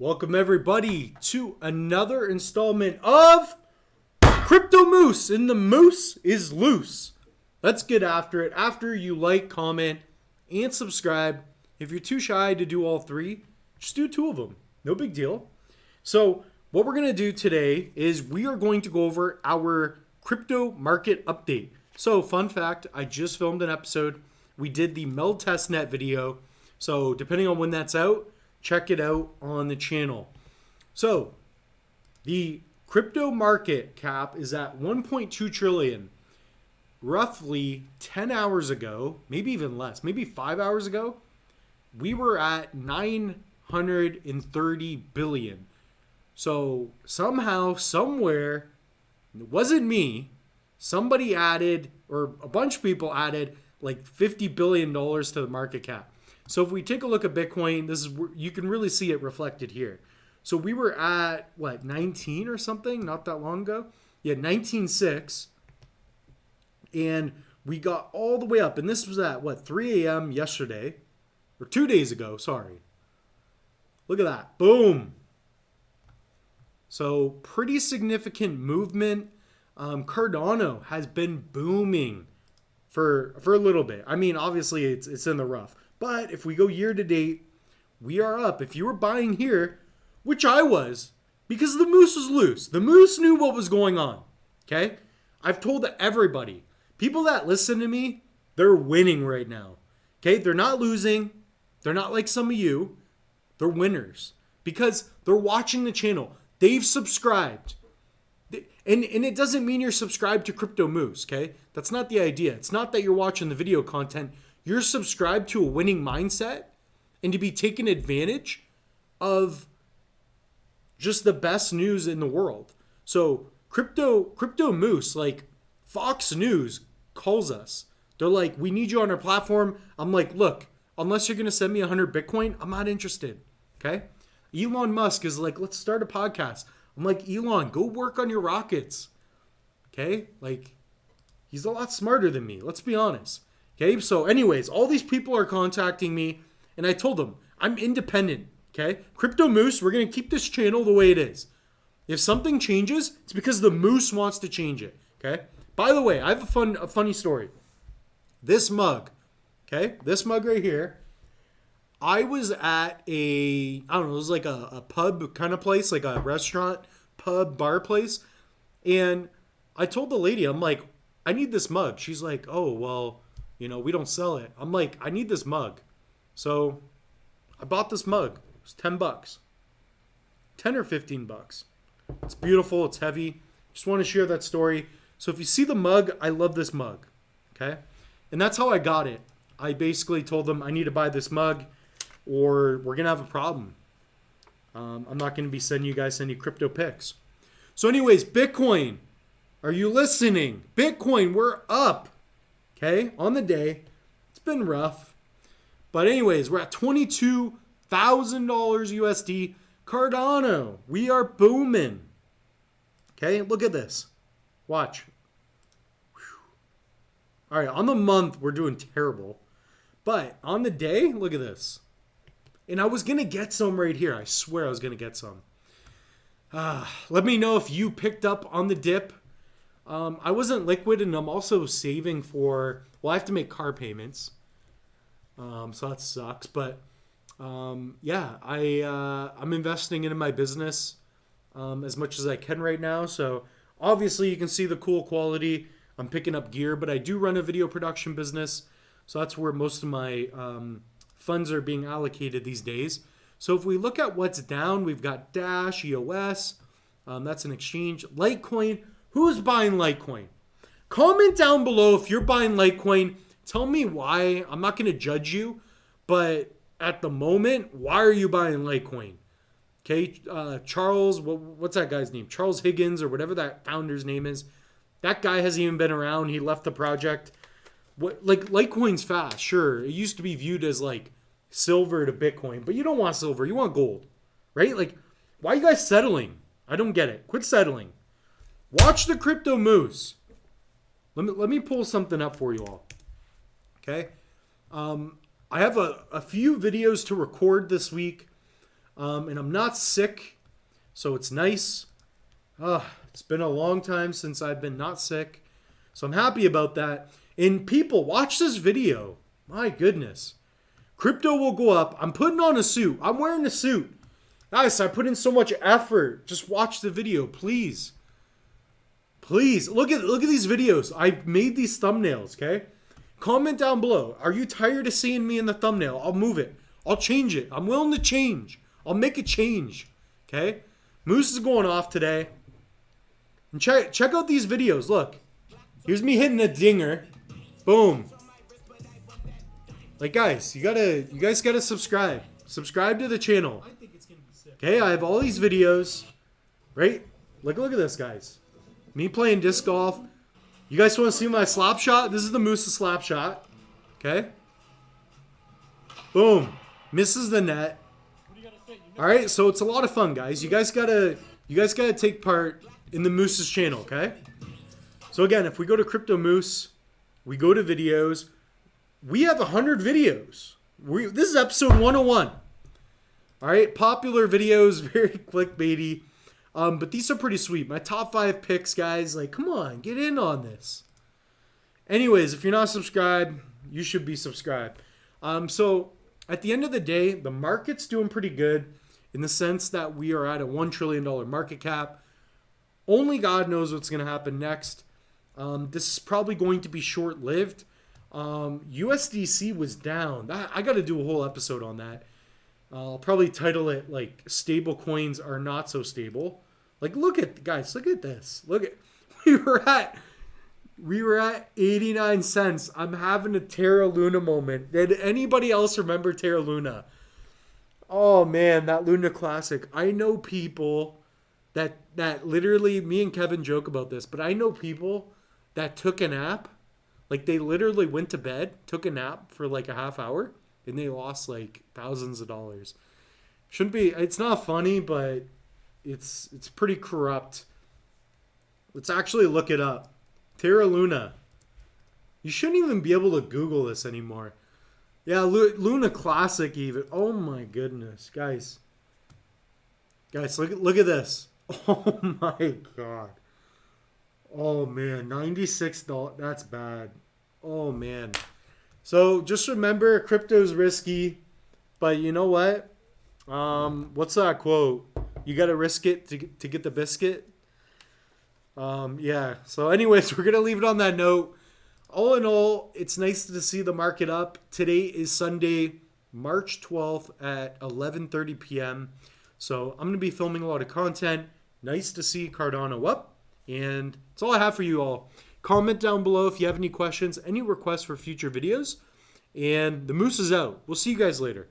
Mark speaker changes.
Speaker 1: Welcome everybody to another installment of Crypto Moose, and the moose is loose. Let's get after it. After you like, comment, and subscribe. If you're too shy to do all three, just do two of them. No big deal. So what we're going to do today is we are going to go over our crypto market update. So fun fact, I just filmed an episode. We did the Meld Testnet video. So depending on when that's out, check it out on the channel. So the crypto market cap is at 1.2 trillion. Roughly 10 hours ago, maybe even less, maybe 5 hours ago, we were at 930 billion. So somehow, somewhere, it wasn't me, somebody added, or a bunch of people added like $50 billion to the market cap. So if we take a look at Bitcoin, this is where you can really see it reflected here. So we were at what, 19 or something not that long ago? Yeah, 19.6. And we got all the way up. And this was at what, 3 a.m. yesterday, or 2 days ago, sorry. Look at that. Boom. So pretty significant movement. Cardano has been booming for a little bit. I mean, obviously it's in the rough. But if we go year to date, we are up. If you were buying here, which I was, because the moose was loose. The moose knew what was going on. Okay? I've told everybody. People that listen to me, they're winning right now. Okay? They're not losing. They're not like some of you. They're winners. Because they're watching the channel. They've subscribed. And it doesn't mean you're subscribed to Crypto Moose, okay? That's not the idea. It's not that you're watching the video content. You're subscribed to a winning mindset and to be taken advantage of just the best news in the world. So Crypto Moose, like Fox News calls us. They're like, we need you on our platform. I'm like, look, unless you're going to send me 100 Bitcoin, I'm not interested, okay? Elon Musk is like, let's start a podcast. I'm like, Elon, go work on your rockets. Okay? Like, he's a lot smarter than me. Let's be honest. Okay? So anyways, all these people are contacting me, and I told them, I'm independent. Okay? Crypto Moose, we're going to keep this channel the way it is. If something changes, it's because the moose wants to change it. Okay? By the way, I have a funny story. This mug, okay? This mug right here, I was at I don't know, it was like a pub kind of place, like a restaurant, pub, bar place. And I told the lady, I'm like, I need this mug. She's like, oh, well, we don't sell it. I'm like, I need this mug. So I bought this mug. It was $10. 10 or 15 bucks. It's beautiful. It's heavy. Just want to share that story. So if you see the mug, I love this mug. Okay? And that's how I got it. I basically told them I need to buy this mug, or we're going to have a problem. I'm not going to be sending you guys any crypto pics. So anyways, Bitcoin, are you listening? Bitcoin, we're up. Okay, on the day. It's been rough. But anyways, we're at $22,000 USD. Cardano, we are booming. Okay, look at this. Watch. Whew. All right, on the month, we're doing terrible. But on the day, look at this. And I was going to get some right here. I swear I was going to get some. Let me know if you picked up on the dip. I wasn't liquid, and I'm also saving for, well, I have to make car payments. So that sucks. But yeah, I'm investing into my business as much as I can right now. So obviously you can see the cool quality. I'm picking up gear, but I do run a video production business. So that's where most of my funds are being allocated these days. So if we look at what's down, we've got Dash, EOS, that's an exchange. Litecoin, who's buying Litecoin? Comment down below if you're buying Litecoin. Tell me why. I'm not going to judge you, but at the moment, why are you buying Litecoin? Okay, Charles, what's that guy's name? Charles Higgins, or whatever that founder's name is. That guy hasn't even been around. He left the project. Like, Litecoin's fast, sure. It used to be viewed as like silver to Bitcoin, but you don't want silver. You want gold, right? Like, why are you guys settling? I don't get it. Quit settling. Watch the Crypto Moose. Let me pull something up for you all. Okay. I have a few videos to record this week. And I'm not sick, so it's nice. It's been a long time since I've been not sick, so I'm happy about that. And people, watch this video. My goodness. Crypto will go up. I'm putting on a suit. I'm wearing a suit. Guys, I put in so much effort. Just watch the video, please. Please, look at these videos. I made these thumbnails, okay? Comment down below. Are you tired of seeing me in the thumbnail? I'll move it. I'll change it. I'm willing to change. I'll make a change, okay? Moose is going off today. And check out these videos. Look. Here's me hitting a dinger. Boom. Like, guys, you guys gotta subscribe. Subscribe to the channel. Okay, I have all these videos. Right? Look at this, guys. Me playing disc golf. You guys want to see my slap shot? This is the Moose's slap shot. Okay. Boom. Misses the net. All right, so it's a lot of fun, guys. You guys gotta take part in the Moose's channel, okay? So again, if we go to Crypto Moose, we go to videos. We have 100 videos. This is episode 101. All right, popular videos, very clickbaity. But these are pretty sweet. My top 5 picks, guys. Like, come on, get in on this. Anyways, if you're not subscribed, you should be subscribed. So at the end of the day, the market's doing pretty good in the sense that we are at a $1 trillion market cap. Only God knows what's going to happen next. This is probably going to be short-lived. USDC was down. I got to do a whole episode on that. I'll probably title it like "Stable Coins Are Not So Stable." Like, look at guys, look at this. Look at we were at 89 cents. I'm having a Terra Luna moment. Did anybody else remember Terra Luna? Oh man, that Luna Classic. I know people that literally, me and Kevin joke about this, but I know people that took a nap. Like, they literally went to bed, took a nap for like a half hour, and they lost like thousands of dollars. Shouldn't be, it's not funny, but it's pretty corrupt. Let's actually look it up. Terra Luna. You shouldn't even be able to Google this anymore. Yeah, Luna Classic even. Oh my goodness, guys. Guys, look at this. Oh my god. Oh man, $96. That's bad. Oh man. So just remember, crypto's risky, but you know what? What's that quote? You gotta risk it to get the biscuit. Yeah. So anyways, we're gonna leave it on that note. All in all, it's nice to see the market up. Today is Sunday, March 12th at 11:30 p.m. So I'm gonna be filming a lot of content. Nice to see Cardano up, and that's all I have for you all. Comment down below if you have any questions, any requests for future videos. And the Moose is out. We'll see you guys later.